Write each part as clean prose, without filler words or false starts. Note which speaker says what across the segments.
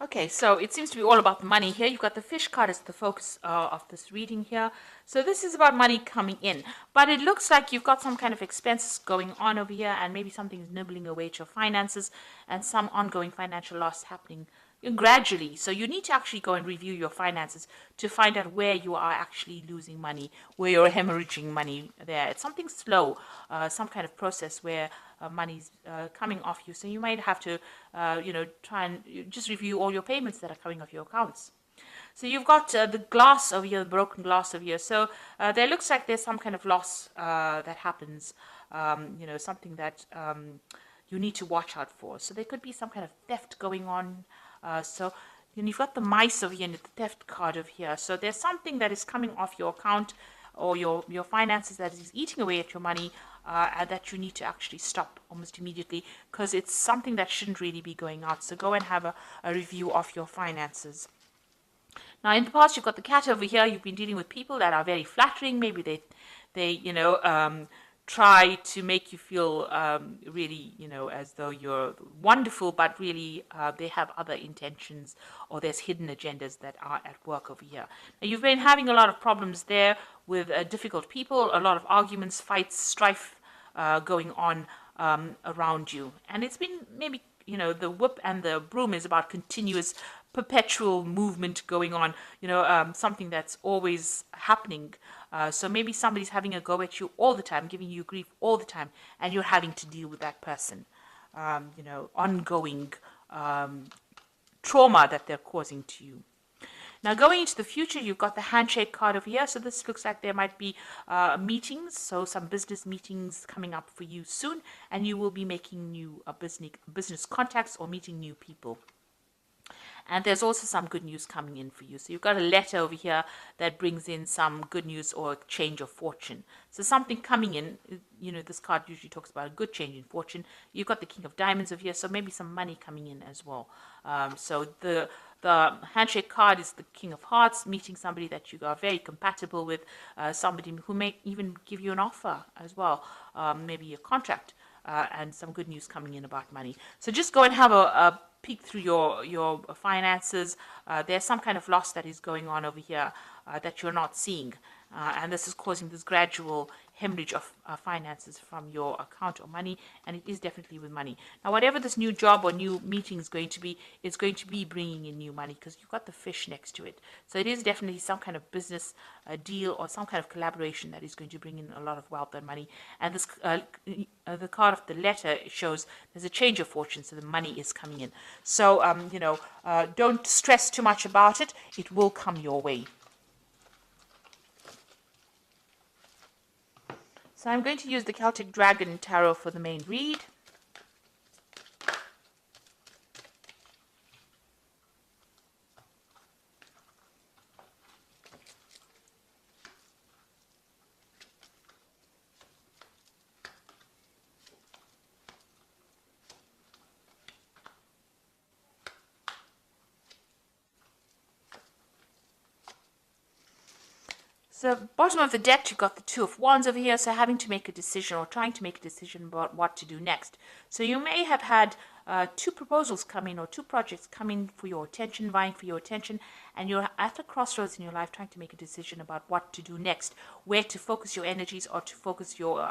Speaker 1: Okay, so it seems to be all about the money here. You've got the fish card as the focus of this reading here. So this is about money coming in. But it looks like you've got some kind of expenses going on over here, and maybe something's nibbling away at your finances, and some ongoing financial loss happening gradually. So you need to actually go and review your finances to find out where you are actually losing money, where you're hemorrhaging money there. It's something slow, some kind of process where money's coming off you. So you might have to, try and just review all your payments that are coming off your accounts. So you've got the glass over here, the broken glass over here. So there looks like there's some kind of loss that happens, something that you need to watch out for. So there could be some kind of theft going on. So then you've got the mice over here and the theft card over here. So there's something that is coming off your account or your finances that is eating away at your money, and that you need to actually stop almost immediately, because it's something that shouldn't really be going out. So go and have a review of your finances. Now, in the past, you've got the cat over here. You've been dealing with people that are very flattering. Maybe they try to make you feel really, as though you're wonderful, but really they have other intentions, or there's hidden agendas that are at work over here. Now, you've been having a lot of problems there with difficult people, a lot of arguments, fights, strife going on around you. And it's been maybe, the whip and the broom is about continuous, perpetual movement going on, something that's always happening. So maybe somebody's having a go at you all the time, giving you grief all the time, and you're having to deal with that person. Ongoing trauma that they're causing to you. Now, going into the future, you've got the handshake card over here. So this looks like there might be meetings, so some business meetings coming up for you soon, and you will be making new business contacts or meeting new people. And there's also some good news coming in for you. So you've got a letter over here that brings in some good news or a change of fortune. So something coming in, this card usually talks about a good change in fortune. You've got the King of Diamonds over here, so maybe some money coming in as well. So the handshake card is the King of Hearts, meeting somebody that you are very compatible with, somebody who may even give you an offer as well, maybe a contract, and some good news coming in about money. So just go and have a peek through your finances. There's some kind of loss that is going on over here that you're not seeing. And this is causing this gradual hemorrhage of finances from your account or money, and it is definitely with money. Now, whatever this new job or new meeting is going to be, it's going to be bringing in new money, because you've got the fish next to it. So it is definitely some kind of business deal or some kind of collaboration that is going to bring in a lot of wealth and money. And this the card of the letter shows there's a change of fortune, so the money is coming in. So, don't stress too much about it. It will come your way. So I'm going to use the Celtic Dragon Tarot for the main read. So bottom of the deck, you've got the Two of Wands over here, so having to make a decision or trying to make a decision about what to do next. So you may have had two proposals come in or two projects come in for your attention, vying for your attention, and you're at a crossroads in your life trying to make a decision about what to do next, where to focus your energies or to focus your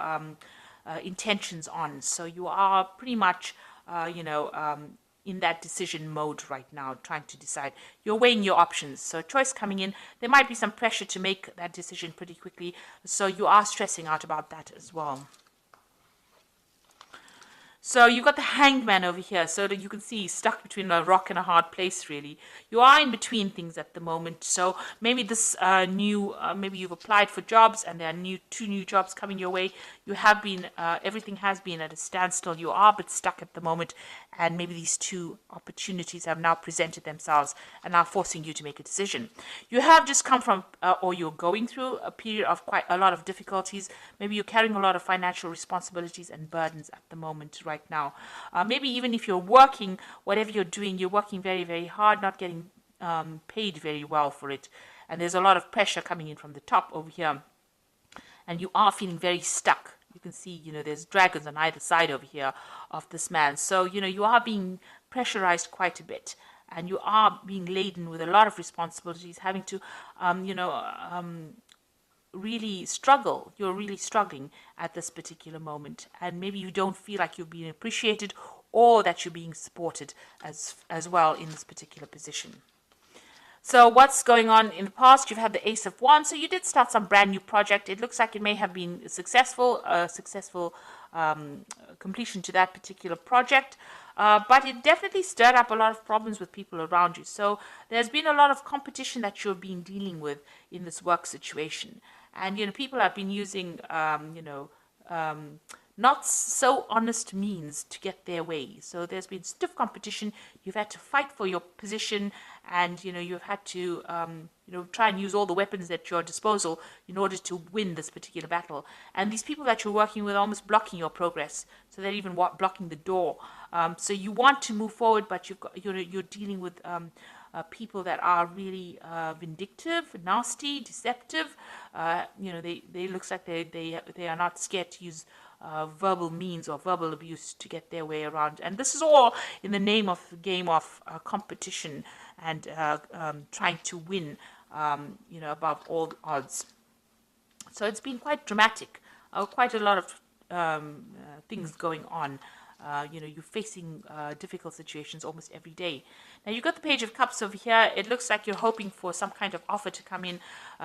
Speaker 1: intentions on. So you are pretty much, in that decision mode right now, trying to decide. You're weighing your options. So choice coming in. There might be some pressure to make that decision pretty quickly. So you are stressing out about that as well. So you've got the Hanged Man over here, so that you can see he's stuck between a rock and a hard place, really. You are in between things at the moment. So maybe this maybe you've applied for jobs and there are two new jobs coming your way. You have been, everything has been at a standstill. You are a bit stuck at the moment, and maybe these two opportunities have now presented themselves and are forcing you to make a decision. You have just come from, or you're going through a period of quite a lot of difficulties. Maybe you're carrying a lot of financial responsibilities and burdens at the moment right now. Maybe even if you're working, whatever you're doing, you're working very, very hard, not getting paid very well for it. And there's a lot of pressure coming in from the top over here. And you are feeling very stuck. You can see, there's dragons on either side over here of this man. So, you are being pressurized quite a bit. and you are being laden with a lot of responsibilities, having to, really struggle. You're really struggling at this particular moment, and maybe you don't feel like you're being appreciated or that you're being supported as well in this particular position. So what's going on in the past? You've had the Ace of Wands, so you did start some brand new project. It looks like it may have been successful, completion to that particular project. But it definitely stirred up a lot of problems with people around you. So there's been a lot of competition that you're being dealing with in this work situation. And, people have been using, not so honest means to get their way. So there's been stiff competition. You've had to fight for your position, and you've had to try and use all the weapons at your disposal in order to win this particular battle. And these people that you're working with are almost blocking your progress, so they're even blocking the door. So you want to move forward, but you're dealing with people that are really vindictive, nasty, deceptive. They looks like they are not scared to use verbal means or verbal abuse to get their way around. And this is all in the name of the game of competition and trying to win, above all odds. So it's been quite dramatic, quite a lot of things going on. You're facing difficult situations almost every day. Now you've got the Page of Cups over here. It looks like you're hoping for some kind of offer to come in,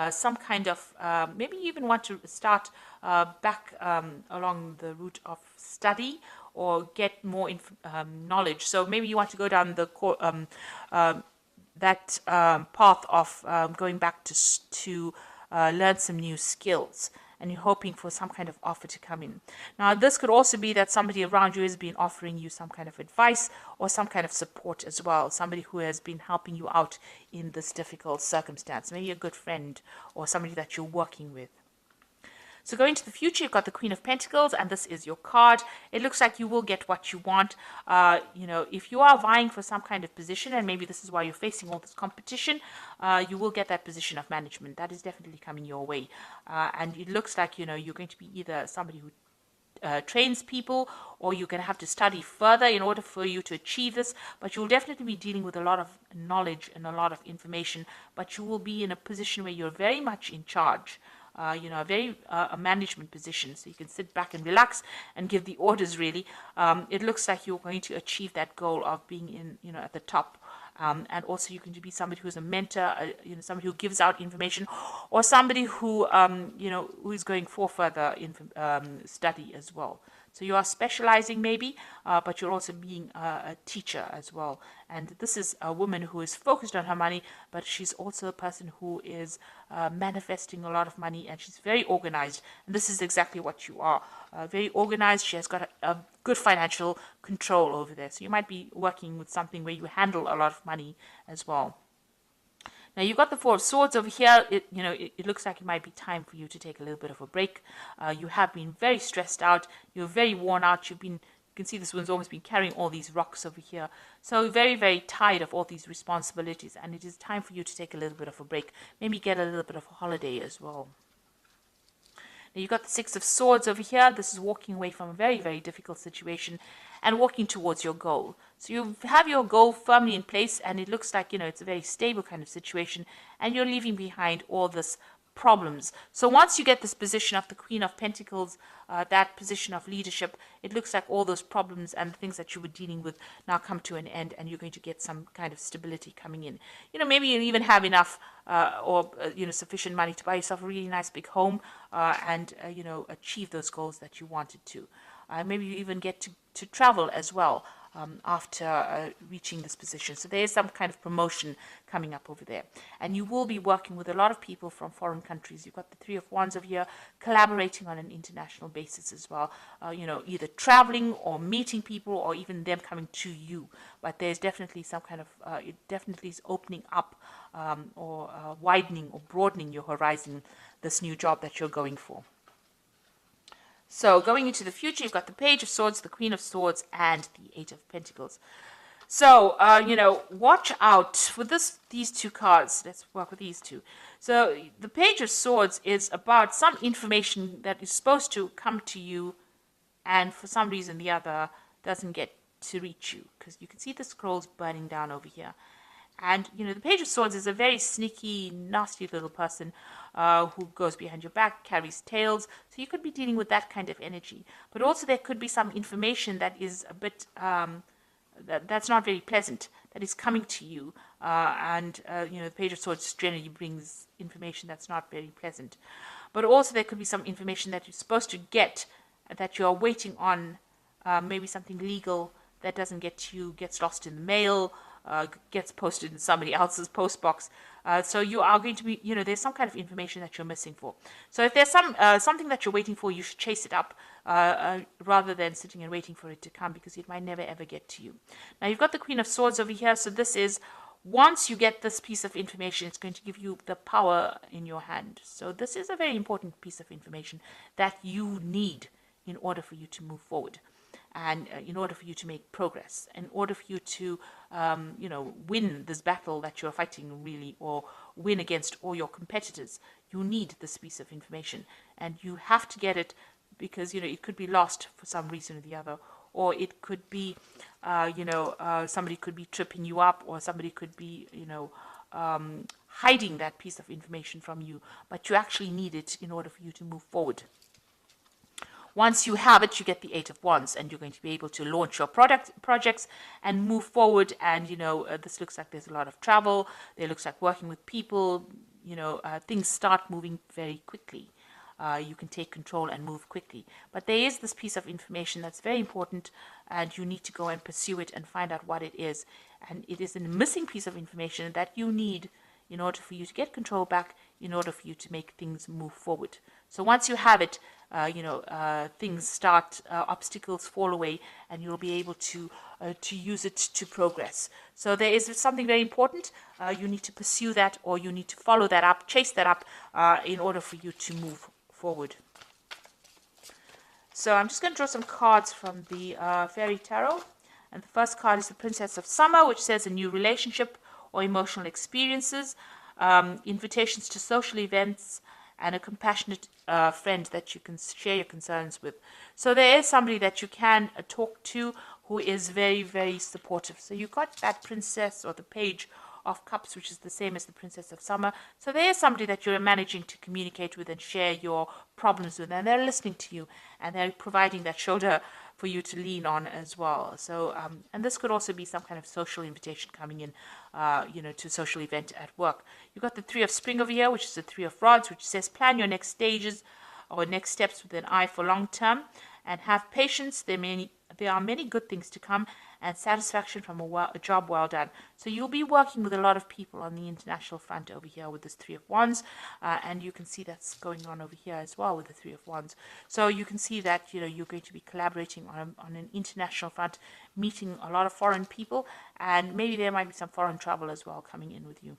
Speaker 1: some kind of, maybe you even want to start back along the route of study or get more knowledge. So maybe you want to go down the path of going back to learn some new skills, and you're hoping for some kind of offer to come in. Now, this could also be that somebody around you has been offering you some kind of advice or some kind of support as well, somebody who has been helping you out in this difficult circumstance, maybe a good friend or somebody that you're working with. So going to the future, you've got the Queen of Pentacles, and this is your card. It looks like you will get what you want. If you are vying for some kind of position, and maybe this is why you're facing all this competition, you will get that position of management. That is definitely coming your way. And it looks like, you're going to be either somebody who trains people, or you're going to have to study further in order for you to achieve this, but you'll definitely be dealing with a lot of knowledge and a lot of information, but you will be in a position where you're very much in charge. A management position, so you can sit back and relax and give the orders, really. It looks like you're going to achieve that goal of being at the top. And also you're going to be somebody who's a mentor, somebody who gives out information, or somebody who, who is going for further study as well. So you are specializing maybe, but you're also being a teacher as well. And this is a woman who is focused on her money, but she's also a person who is manifesting a lot of money, and she's very organized. And this is exactly what you are. Very organized. She has got a good financial control over there. So you might be working with something where you handle a lot of money as well. Now you've got the Four of Swords over here. It looks like it might be time for you to take a little bit of a break. You have been very stressed out. You're very worn out. You can see this one's almost been carrying all these rocks over here. So very, very tired of all these responsibilities, and it is time for you to take a little bit of a break. Maybe get a little bit of a holiday as well. Now you've got the Six of Swords over here. This is walking away from a very, very difficult situation and walking towards your goal. So you have your goal firmly in place, and it looks like, it's a very stable kind of situation, and you're leaving behind all this problems. So once you get this position of the Queen of Pentacles, that position of leadership, it looks like all those problems and the things that you were dealing with now come to an end, and you're going to get some kind of stability coming in. Maybe you even have enough sufficient money to buy yourself a really nice big home, and achieve those goals that you wanted to. Maybe you even get to travel as well after reaching this position. So there is some kind of promotion coming up over there. And you will be working with a lot of people from foreign countries. You've got the Three of Wands over here, collaborating on an international basis as well. Either traveling or meeting people, or even them coming to you. But there's definitely some kind of, it definitely is opening up or widening or broadening your horizon, this new job that you're going for. So going into the future, you've got the Page of Swords, the Queen of Swords, and the Eight of Pentacles. So, watch out for these two cards. Let's work with these two. So the Page of Swords is about some information that is supposed to come to you, and for some reason or the other doesn't get to reach you, because you can see the scrolls burning down over here. And, the Page of Swords is a very sneaky, nasty little person who goes behind your back, carries tales. So you could be dealing with that kind of energy. But also there could be some information that is a bit, that's not very pleasant, that is coming to you. The Page of Swords generally brings information that's not very pleasant. But also there could be some information that you're supposed to get, that you're waiting on, maybe something legal that doesn't get to you, gets lost in the mail, gets posted in somebody else's post box. So you are going to be, there's some kind of information that you're missing for. So if there's something that you're waiting for, you should chase it up rather than sitting and waiting for it to come, because it might never ever get to you. Now you've got the Queen of Swords over here. So this is, once you get this piece of information, it's going to give you the power in your hand. So this is a very important piece of information that you need in order for you to move forward. And in order for you to make progress, in order for you to, win this battle that you're fighting, really, or win against all your competitors, you need this piece of information. And you have to get it, because, it could be lost for some reason or the other. Or it could be, somebody could be tripping you up, or somebody could be, hiding that piece of information from you. But you actually need it in order for you to move forward. Once you have it, you get the Eight of Wands, and you're going to be able to launch your projects and move forward. And, this looks like there's a lot of travel. It looks like working with people. Things start moving very quickly. You can take control and move quickly. But there is this piece of information that's very important, and you need to go and pursue it and find out what it is. And it is a missing piece of information that you need in order for you to get control back, in order for you to make things move forward. So once you have it, things start, obstacles fall away, and you'll be able to use it to progress. So there is something very important. You need to pursue that, or you need to follow that up, chase that up, in order for you to move forward. So I'm just going to draw some cards from the Fairy Tarot. And the first card is the Princess of Summer, which says a new relationship or emotional experiences, invitations to social events, and a compassionate friend that you can share your concerns with. So there is somebody that you can talk to who is very, very supportive. So you got that Princess, or the Page of Cups, which is the same as the Princess of Summer. So there is somebody that you're managing to communicate with and share your problems with, and they're listening to you, and they're providing that shoulder for you to lean on as well. So, and this could also be some kind of social invitation coming in, to a social event at work. You've got the Three of Spring over here, which is the Three of Rods, which says plan your next stages or next steps with an eye for long term, and have patience. There are many good things to come, and satisfaction from a job well done. So you'll be working with a lot of people on the international front over here with this Three of Wands, and you can see that's going on over here as well with the Three of Wands. So you can see that you're going to be collaborating on an international front, meeting a lot of foreign people, and maybe there might be some foreign travel as well coming in with you.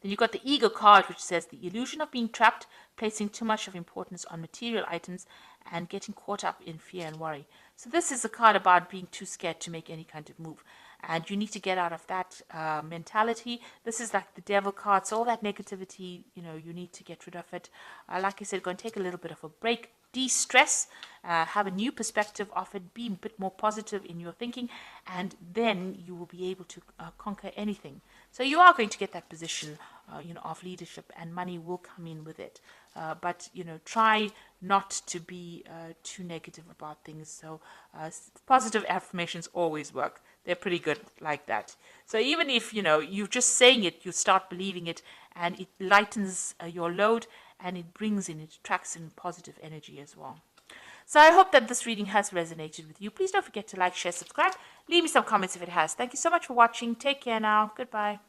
Speaker 1: Then you've got the Ego card, which says the illusion of being trapped, placing too much of importance on material items, and getting caught up in fear and worry. So this is a card about being too scared to make any kind of move. And you need to get out of that mentality. This is like the Devil card. So all that negativity, you need to get rid of it. Like I said, go and take a little bit of a break. De-stress, have a new perspective of it, be a bit more positive in your thinking, and then you will be able to conquer anything. So you are going to get that position, of leadership, and money will come in with it. But try not to be too negative about things. So positive affirmations always work. They're pretty good like that. So even if you're just saying it, you start believing it, and it lightens your load, and it attracts in positive energy as well. So I hope that this reading has resonated with you. Please don't forget to like, share, subscribe. Leave me some comments if it has. Thank you so much for watching. Take care now. Goodbye.